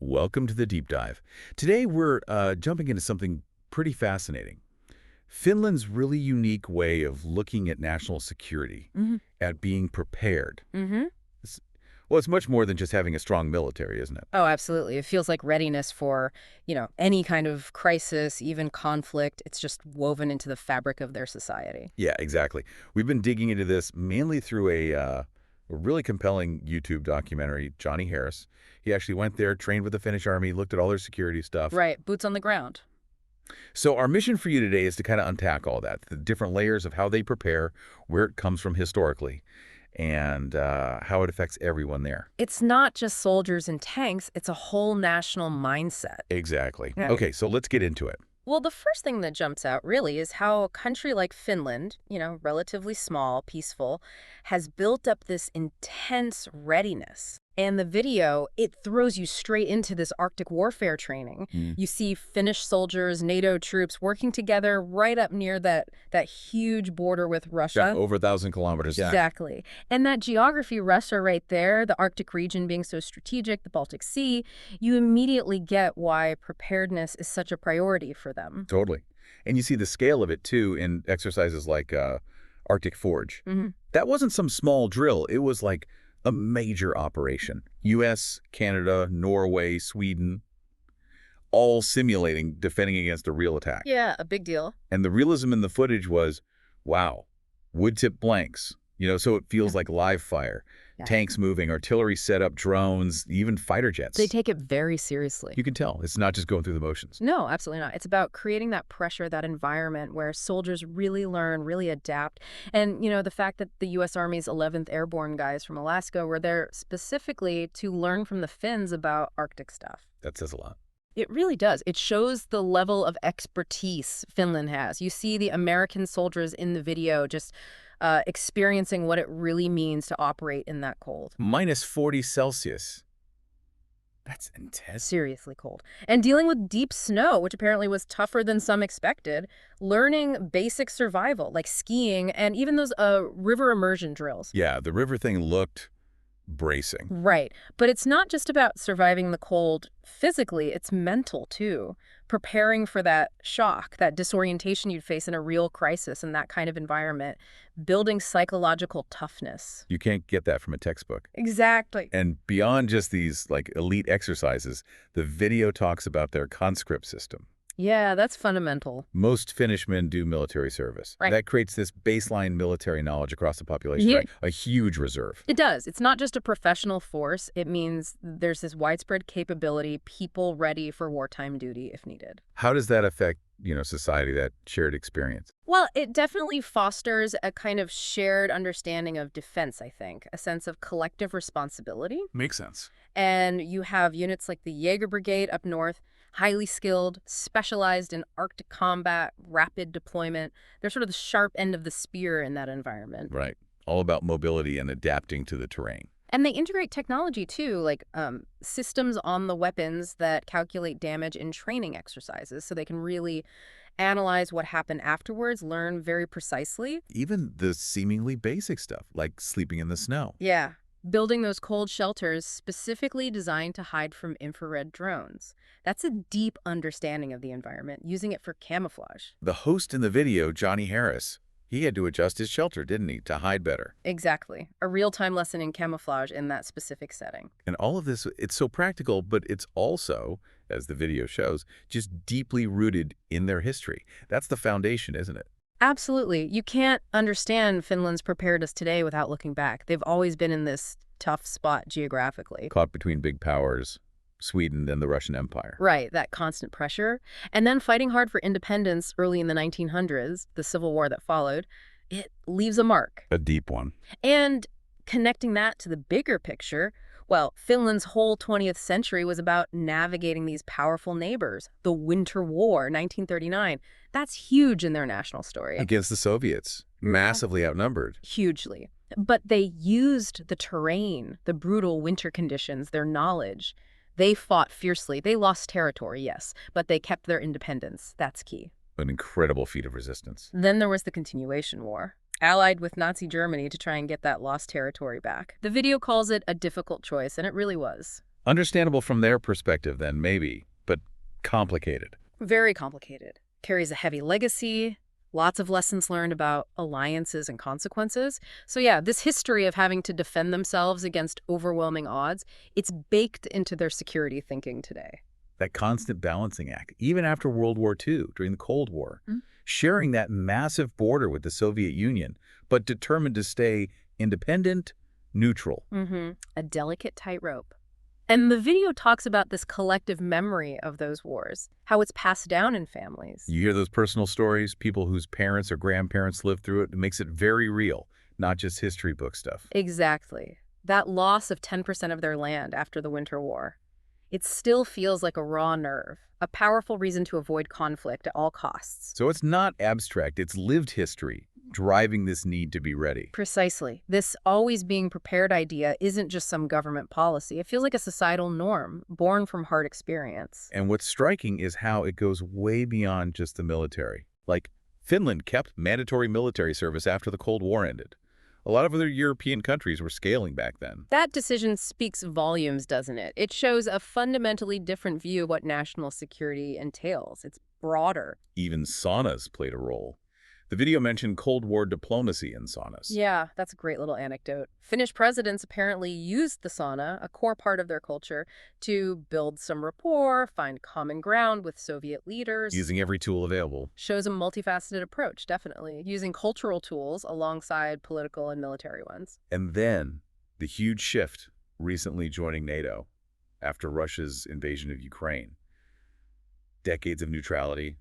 Welcome to the deep dive. Today we're jumping into something pretty fascinating. Finland's really unique way of looking at national security, at being prepared. It's, well, it's much more than just having a strong military, isn't it? Oh, absolutely. It feels like readiness for, any kind of crisis, even conflict. It's just woven into the fabric of their society. Yeah, exactly. We've been digging into this mainly through a really compelling YouTube documentary, Johnny Harris. He actually went there, trained with the Finnish army, looked at all their security stuff. Right. Boots on the ground. So our mission for you today is to kind of unpack all that, the different layers of how they prepare, where it comes from historically, and how it affects everyone there. It's not just soldiers and tanks. It's a whole national mindset. Exactly. Yeah. Okay, so let's get into it. Well, the first thing that jumps out really is how a country like Finland, relatively small, peaceful, has built up this intense readiness. And the video, it throws you straight into this Arctic warfare training. You see Finnish soldiers, NATO troops working together right up near that huge border with Russia. Yeah, over 1,000 kilometers. Yeah. Exactly. And that geography, Russia right there, the Arctic region being so strategic, the Baltic Sea, you immediately get why preparedness is such a priority for them. Totally. And you see the scale of it, too, in exercises like Arctic Forge. That wasn't some small drill. It was like a major operation. U.S., Canada, Norway, Sweden, all simulating defending against a real attack. Yeah, a big deal. And the realism in the footage was, wow, wood-tip blanks, so it feels like live fire. Yeah. Tanks moving, artillery set up, drones, even fighter jets. They take it very seriously. You can tell. It's not just going through the motions. No, absolutely not. It's about creating that pressure, that environment where soldiers really learn, really adapt. And, the fact that the U.S. Army's 11th Airborne guys from Alaska were there specifically to learn from the Finns about Arctic stuff. That says a lot. It really does. It shows the level of expertise Finland has. You see the American soldiers in the video just experiencing what it really means to operate in that cold. Minus 40 Celsius. That's intense. Seriously cold. And dealing with deep snow, which apparently was tougher than some expected, learning basic survival, like skiing, and even those river immersion drills. Yeah, the river thing looked bracing. Right. But it's not just about surviving the cold physically, it's mental too. Preparing for that shock, that disorientation you'd face in a real crisis in that kind of environment, building psychological toughness. You can't get that from a textbook. Exactly. And beyond just these elite exercises, the video talks about their conscript system. Yeah, that's fundamental. Most Finnish men do military service. Right. That creates this baseline military knowledge across the population, Yeah. right? A huge reserve. It does. It's not just a professional force. It means there's this widespread capability, people ready for wartime duty if needed. How does that affect, society, that shared experience? Well, it definitely fosters a kind of shared understanding of defense, I think, a sense of collective responsibility. Makes sense. And you have units like the Jaeger Brigade up north, highly skilled, specialized in Arctic combat, rapid deployment. They're sort of the sharp end of the spear in that environment. Right. All about mobility and adapting to the terrain. And they integrate technology, too, like systems on the weapons that calculate damage in training exercises so they can really analyze what happened afterwards, learn very precisely. Even the seemingly basic stuff, like sleeping in the snow. Yeah. Building those cold shelters specifically designed to hide from infrared drones. That's a deep understanding of the environment, using it for camouflage. The host in the video, Johnny Harris, he had to adjust his shelter, didn't he, to hide better? Exactly. A real-time lesson in camouflage in that specific setting. And all of this, it's so practical, but it's also, as the video shows, just deeply rooted in their history. That's the foundation, isn't it? Absolutely. You can't understand Finland's preparedness today without looking back. They've always been in this tough spot geographically. Caught between big powers, Sweden and the Russian Empire. Right, that constant pressure. And then fighting hard for independence early in the 1900s, the Civil War that followed, it leaves a mark. A deep one. And connecting that to the bigger picture, well, Finland's whole 20th century was about navigating these powerful neighbors. The Winter War, 1939, that's huge in their national story. Against the Soviets, massively outnumbered. Hugely. But they used the terrain, the brutal winter conditions, their knowledge. They fought fiercely. They lost territory, yes, but they kept their independence. That's key. An incredible feat of resistance. Then there was the Continuation War, allied with Nazi Germany to try and get that lost territory back. The video calls it a difficult choice, and it really was. Understandable from their perspective then, maybe, but complicated. Very complicated. Carries a heavy legacy, lots of lessons learned about alliances and consequences. So yeah, this history of having to defend themselves against overwhelming odds, it's baked into their security thinking today. That constant balancing act, even after World War II, during the Cold War, sharing that massive border with the Soviet Union, but determined to stay independent, neutral. A delicate tightrope. And the video talks about this collective memory of those wars, how it's passed down in families. You hear those personal stories, people whose parents or grandparents lived through it. It makes it very real, not just history book stuff. Exactly. That loss of 10% of their land after the Winter War. It still feels like a raw nerve, a powerful reason to avoid conflict at all costs. So it's not abstract, it's lived history, driving this need to be ready. Precisely. This always being prepared idea isn't just some government policy. It feels like a societal norm, born from hard experience. And what's striking is how it goes way beyond just the military. Like, Finland kept mandatory military service after the Cold War ended. A lot of other European countries were scaling back then. That decision speaks volumes, doesn't it? It shows a fundamentally different view of what national security entails. It's broader. Even saunas played a role. The video mentioned Cold War diplomacy in saunas. Yeah, that's a great little anecdote. Finnish presidents apparently used the sauna, a core part of their culture, to build some rapport, find common ground with Soviet leaders. Using every tool available. Shows a multifaceted approach, definitely, using cultural tools alongside political and military ones. And then, the huge shift, recently joining NATO, after Russia's invasion of Ukraine. Decades of neutrality,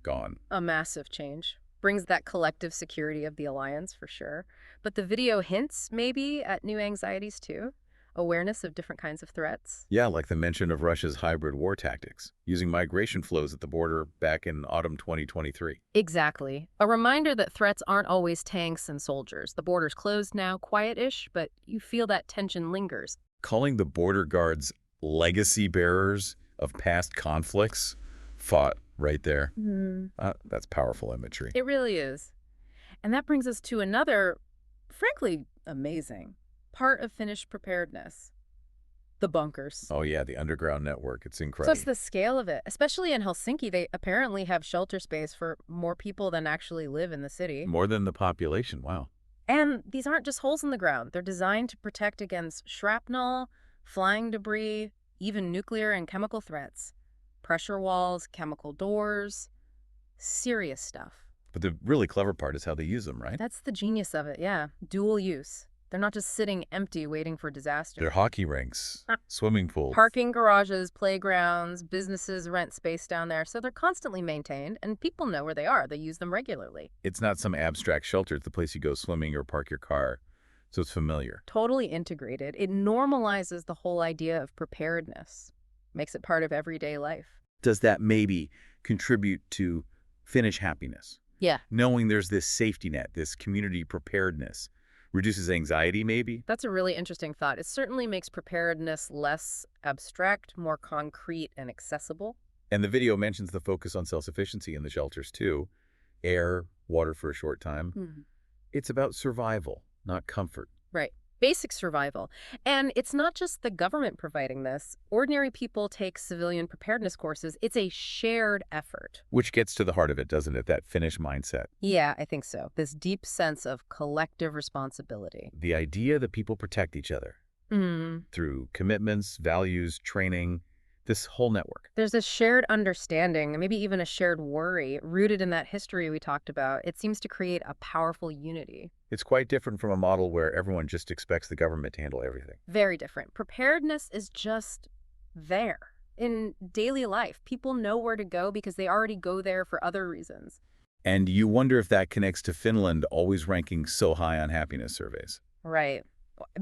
gone. A massive change. Brings that collective security of the alliance, for sure. But the video hints, maybe, at new anxieties, too. Awareness of different kinds of threats. Yeah, like the mention of Russia's hybrid war tactics, using migration flows at the border back in autumn 2023. Exactly. A reminder that threats aren't always tanks and soldiers. The border's closed now, quiet-ish, but you feel that tension lingers. Calling the border guards legacy bearers of past conflicts, fought right there. That's powerful imagery. It really is. And that brings us to another, frankly, amazing part of Finnish preparedness. The bunkers. Oh yeah, the underground network. It's So incredible. it's the scale of it. Especially in Helsinki, they apparently have shelter space for more people than actually live in the city. More than the population, wow. And these aren't just holes in the ground. They're designed to protect against shrapnel, flying debris, even nuclear and chemical threats. Pressure walls, chemical doors, serious stuff. But the really clever part is how they use them, right? That's the genius of it, yeah. Dual use. They're not just sitting empty waiting for disaster. They're hockey rinks, swimming pools. Parking garages, playgrounds, businesses rent space down there, so they're constantly maintained, and people know where they are. They use them regularly. It's not some abstract shelter. It's the place you go swimming or park your car. So it's familiar. Totally integrated. It normalizes the whole idea of preparedness. Makes it part of everyday life. Does that maybe contribute to Finnish happiness? Yeah. Knowing there's this safety net, this community preparedness, reduces anxiety maybe? That's a really interesting thought. It certainly makes preparedness less abstract, more concrete and accessible. And the video mentions the focus on self-sufficiency in the shelters too. Air, water for a short time. It's about survival, not comfort. Right. Basic survival. And it's not just the government providing this. Ordinary people take civilian preparedness courses. It's a shared effort. Which gets to the heart of it, doesn't it? That Finnish mindset. Yeah, I think so. This deep sense of collective responsibility. The idea that people protect each other through commitments, values, training, this whole network. There's a shared understanding, maybe even a shared worry, rooted in that history we talked about. It seems to create a powerful unity. It's quite different from a model where everyone just expects the government to handle everything. Very different. Preparedness is just there. In daily life, people know where to go because they already go there for other reasons. And you wonder if that connects to Finland always ranking so high on happiness surveys. Right.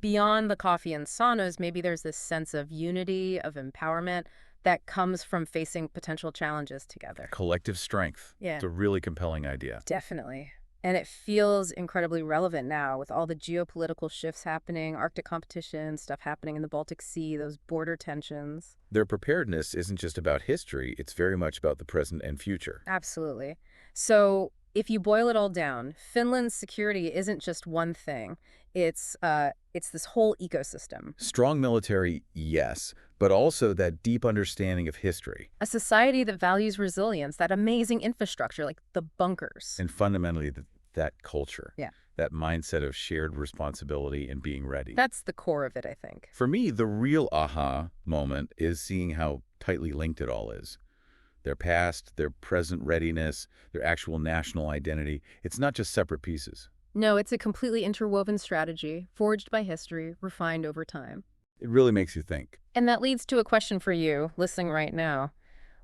Beyond the coffee and saunas, maybe there's this sense of unity, of empowerment that comes from facing potential challenges together. Collective strength. Yeah. It's a really compelling idea. Definitely. And it feels incredibly relevant now with all the geopolitical shifts happening, Arctic competition, stuff happening in the Baltic Sea, those border tensions. Their preparedness isn't just about history, it's very much about the present and future. Absolutely. So if you boil it all down, Finland's security isn't just one thing. It's this whole ecosystem. Strong military, yes, but also that deep understanding of history. A society that values resilience, that amazing infrastructure, like the bunkers. And fundamentally, that culture. Yeah. That mindset of shared responsibility and being ready. That's the core of it, I think. For me, the real aha moment is seeing how tightly linked it all is. Their past, their present readiness, their actual national identity. It's not just separate pieces. No, it's a completely interwoven strategy, forged by history, refined over time. It really makes you think. And that leads to a question for you, listening right now.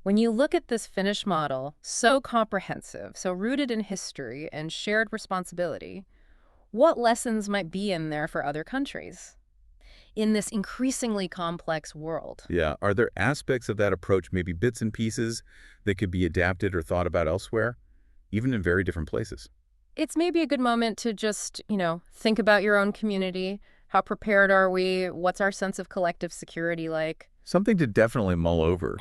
When you look at this Finnish model, so comprehensive, so rooted in history and shared responsibility, what lessons might be in there for other countries in this increasingly complex world? Yeah, are there aspects of that approach, maybe bits and pieces, that could be adapted or thought about elsewhere, even in very different places? It's maybe a good moment to just, think about your own community. How prepared are we? What's our sense of collective security like? Something to definitely mull over.